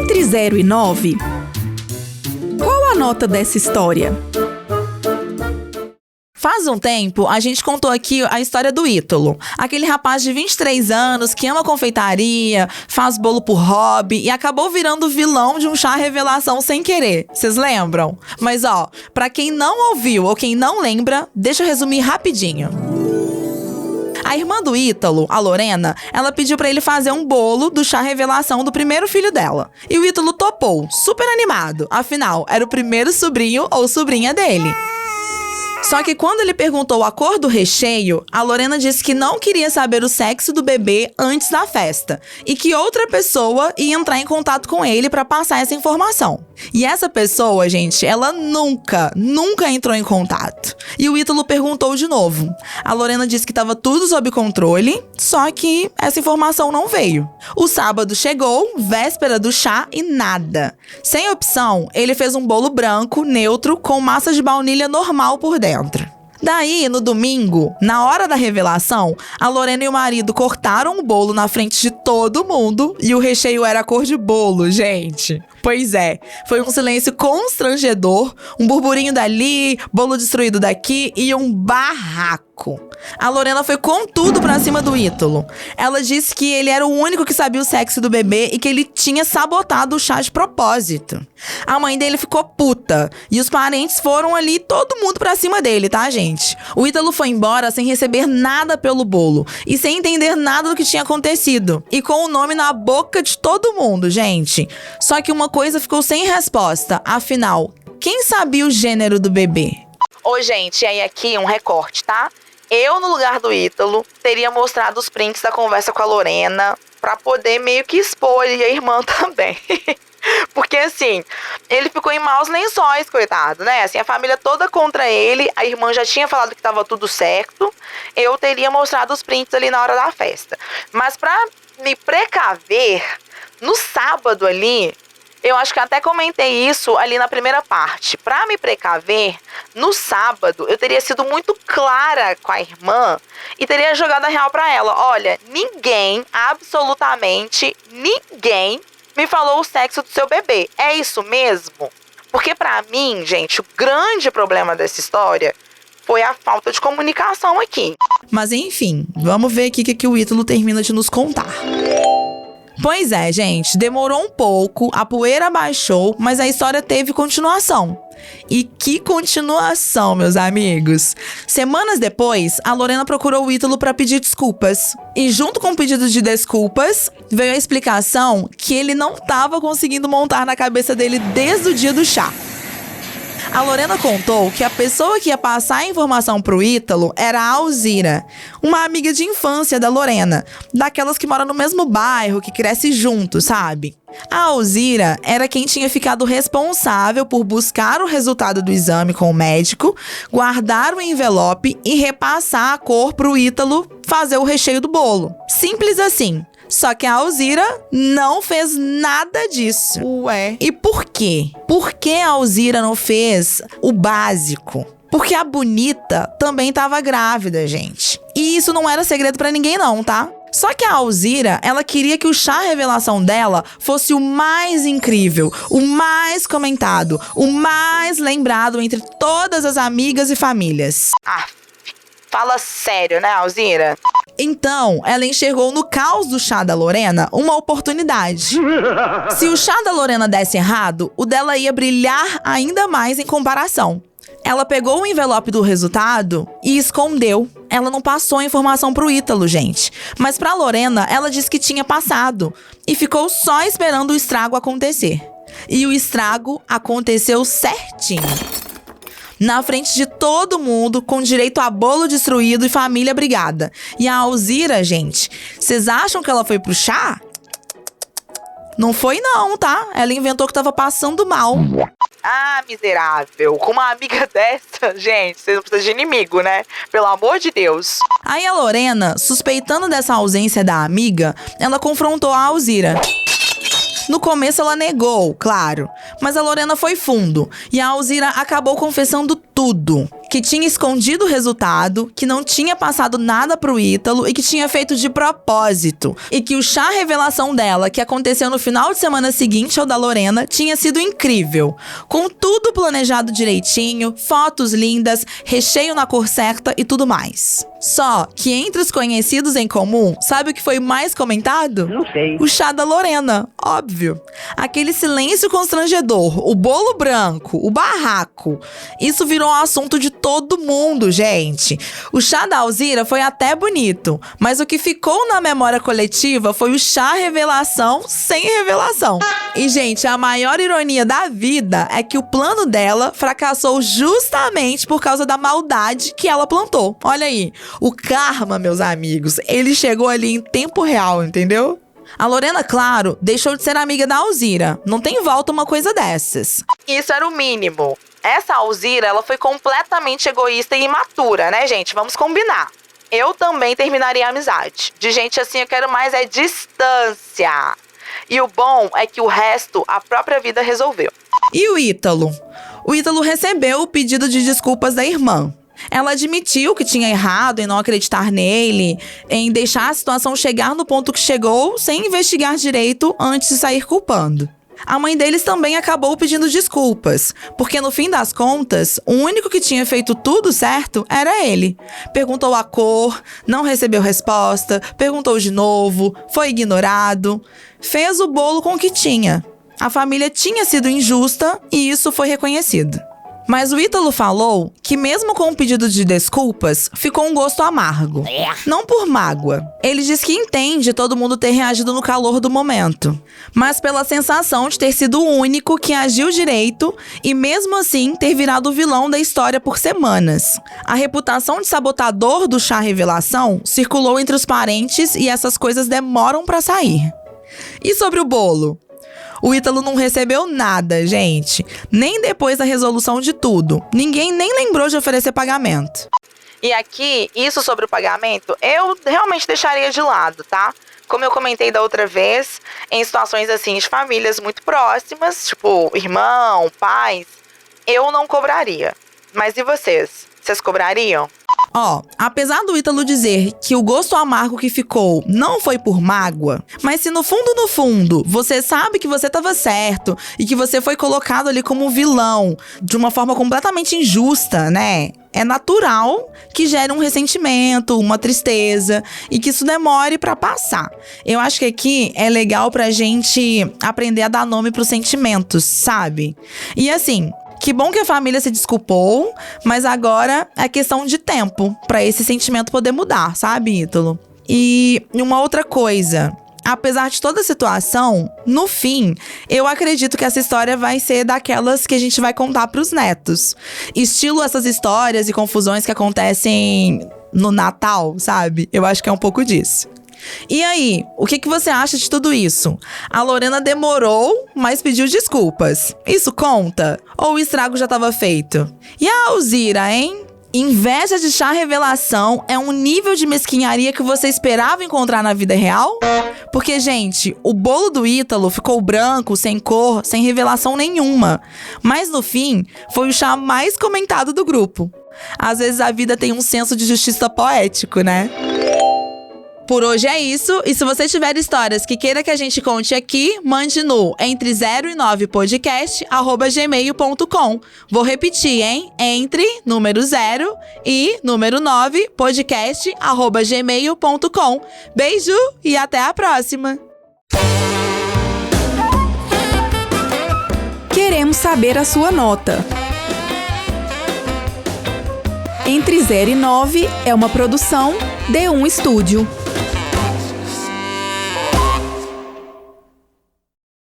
Entre 0 e 9, qual a nota dessa história? Faz um tempo, a gente contou aqui a história do Ítalo, aquele rapaz de 23 anos que ama confeitaria, faz bolo por hobby e acabou virando vilão de um chá revelação sem querer. Vocês lembram? Mas pra quem não ouviu ou quem não lembra, deixa eu resumir rapidinho. A irmã do Ítalo, a Lorena, ela pediu pra ele fazer um bolo do chá revelação do primeiro filho dela. E o Ítalo topou, super animado, afinal, era o primeiro sobrinho ou sobrinha dele. Só que quando ele perguntou a cor do recheio, a Lorena disse que não queria saber o sexo do bebê antes da festa e que outra pessoa ia entrar em contato com ele para passar essa informação. E essa pessoa, gente, ela nunca entrou em contato. E o Ítalo perguntou de novo. A Lorena disse que estava tudo sob controle, só que essa informação não veio. O sábado chegou, véspera do chá e nada. Sem opção, ele fez um bolo branco, neutro, com massa de baunilha normal por dentro. Daí, no domingo, na hora da revelação, a Lorena e o marido cortaram o bolo na frente de todo mundo e o recheio era a cor de bolo, gente. Pois é, foi um silêncio constrangedor, um burburinho dali, bolo destruído daqui e um barraco. A Lorena foi com tudo pra cima do Ítalo. Ela disse que ele era o único que sabia o sexo do bebê e que ele tinha sabotado o chá de propósito. A mãe dele ficou puta e os parentes foram ali, todo mundo pra cima dele, tá, gente? O Ítalo foi embora sem receber nada pelo bolo e sem entender nada do que tinha acontecido. E com o nome na boca de todo mundo, gente. Só que uma coisa ficou sem resposta. Afinal, quem sabia o gênero do bebê? Ô, gente, aí aqui um recorte, tá? Eu, no lugar do Ítalo, teria mostrado os prints da conversa com a Lorena pra poder meio que expor ele e a irmã também. Porque, assim, ele ficou em maus lençóis, coitado, né? Assim, a família toda contra ele, a irmã já tinha falado que tava tudo certo. Eu teria mostrado os prints ali na hora da festa. Mas pra me precaver, no sábado ali, eu acho que até comentei isso ali na primeira parte. Pra me precaver, no sábado, eu teria sido muito clara com a irmã e teria jogado a real pra ela. Olha, ninguém, absolutamente ninguém, me falou o sexo do seu bebê. É isso mesmo? Porque pra mim, gente, o grande problema dessa história foi a falta de comunicação aqui. Mas enfim, vamos ver aqui o que o Ítalo termina de nos contar. Pois é, gente, demorou um pouco, a poeira baixou, mas a história teve continuação. E que continuação, meus amigos! Semanas depois, a Lorena procurou o Ítalo para pedir desculpas. E junto com o pedido de desculpas, veio a explicação que ele não estava conseguindo montar na cabeça dele desde o dia do chá. A Lorena contou que a pessoa que ia passar a informação pro Ítalo era a Alzira, uma amiga de infância da Lorena, daquelas que moram no mesmo bairro, que cresce junto, sabe? A Alzira era quem tinha ficado responsável por buscar o resultado do exame com o médico, guardar o envelope e repassar a cor pro Ítalo fazer o recheio do bolo. Simples assim. Só que a Alzira não fez nada disso. Ué. E por quê? Por que a Alzira não fez o básico? Porque a bonita também estava grávida, gente. E isso não era segredo pra ninguém não, tá? Só que a Alzira, ela queria que o chá revelação dela fosse o mais incrível, o mais comentado, o mais lembrado entre todas as amigas e famílias. Fala sério, né, Alzira? Então, ela enxergou no caos do chá da Lorena uma oportunidade. Se o chá da Lorena desse errado, o dela ia brilhar ainda mais em comparação. Ela pegou o envelope do resultado e escondeu. Ela não passou a informação pro Ítalo, gente. Mas pra Lorena, ela disse que tinha passado. E ficou só esperando o estrago acontecer. E o estrago aconteceu certinho. Na frente de todo mundo, com direito a bolo destruído e família brigada. E a Alzira, gente, vocês acham que ela foi pro chá? Não foi não, tá? Ela inventou que tava passando mal. Ah, miserável. Com uma amiga dessa, gente, você não precisa de inimigo, né? Pelo amor de Deus. Aí a Lorena, suspeitando dessa ausência da amiga, ela confrontou a Alzira. No começo ela negou, claro, mas a Lorena foi fundo e a Alzira acabou confessando tudo. que tinha escondido o resultado, que não tinha passado nada pro Ítalo e que tinha feito de propósito. E que o chá revelação dela, que aconteceu no final de semana seguinte ao da Lorena, tinha sido incrível. Com tudo planejado direitinho, fotos lindas, recheio na cor certa e tudo mais. Só que entre os conhecidos em comum, sabe o que foi mais comentado? Não sei. O chá da Lorena, óbvio. Aquele silêncio constrangedor, o bolo branco, o barraco. Isso virou um assunto de todo mundo, gente. O chá da Alzira foi até bonito, mas o que ficou na memória coletiva foi o chá revelação sem revelação. E, gente, a maior ironia da vida é que o plano dela fracassou justamente por causa da maldade que ela plantou. Olha aí. O karma, meus amigos, ele chegou ali em tempo real, entendeu? A Lorena, claro, deixou de ser amiga da Alzira. Não tem volta uma coisa dessas. Isso era o mínimo. Essa Alzira, ela foi completamente egoísta e imatura, né, gente? Vamos combinar. Eu também terminaria a amizade. De gente assim, eu quero mais é distância. E o bom é que o resto, a própria vida resolveu. E o Ítalo? O Ítalo recebeu o pedido de desculpas da irmã. Ela admitiu que tinha errado em não acreditar nele, em deixar a situação chegar no ponto que chegou sem investigar direito antes de sair culpando. A mãe deles também acabou pedindo desculpas, porque no fim das contas, o único que tinha feito tudo certo era ele. Perguntou a cor, não recebeu resposta, perguntou de novo, foi ignorado, fez o bolo com o que tinha. A família tinha sido injusta e isso foi reconhecido. Mas o Ítalo falou que mesmo com o pedido de desculpas, ficou um gosto amargo. Não por mágoa. Ele diz que entende todo mundo ter reagido no calor do momento, mas pela sensação de ter sido o único que agiu direito e mesmo assim ter virado o vilão da história por semanas. A reputação de sabotador do chá revelação circulou entre os parentes e essas coisas demoram pra sair. E sobre o bolo? O Ítalo não recebeu nada, gente. Nem depois da resolução de tudo. Ninguém nem lembrou de oferecer pagamento. E aqui, isso sobre o pagamento, eu realmente deixaria de lado, tá? Como eu comentei da outra vez, em situações assim de famílias muito próximas, tipo irmão, pais, eu não cobraria. Mas e vocês? Vocês cobrariam? Apesar do Ítalo dizer que o gosto amargo que ficou não foi por mágoa, mas se no fundo, você sabe que você estava certo e que você foi colocado ali como vilão de uma forma completamente injusta, né? É natural que gere um ressentimento, uma tristeza e que isso demore pra passar. Eu acho que aqui é legal pra gente aprender a dar nome pros sentimentos, sabe? E assim, que bom que a família se desculpou, mas agora é questão de tempo pra esse sentimento poder mudar, sabe, Ítalo? E uma outra coisa, apesar de toda a situação, no fim, eu acredito que essa história vai ser daquelas que a gente vai contar pros netos. Estilo essas histórias e confusões que acontecem no Natal, sabe? Eu acho que é um pouco disso. E aí, o que você acha de tudo isso? A Lorena demorou, mas pediu desculpas. Isso conta? Ou o estrago já estava feito? E a Alzira, hein? Inveja de chá revelação é um nível de mesquinharia que você esperava encontrar na vida real? Porque, gente, o bolo do Ítalo ficou branco, sem cor, sem revelação nenhuma. Mas no fim, foi o chá mais comentado do grupo. Às vezes a vida tem um senso de justiça poético, né? Por hoje é isso, e se você tiver histórias que queira que a gente conte aqui, mande no entre 0 e 9 podcast@gmail.com. Vou repetir, hein? Entre número 0 e número 9 podcast@gmail.com. Beijo e até a próxima! Queremos saber a sua nota. Entre 0 e 9 é uma produção D1 Studio.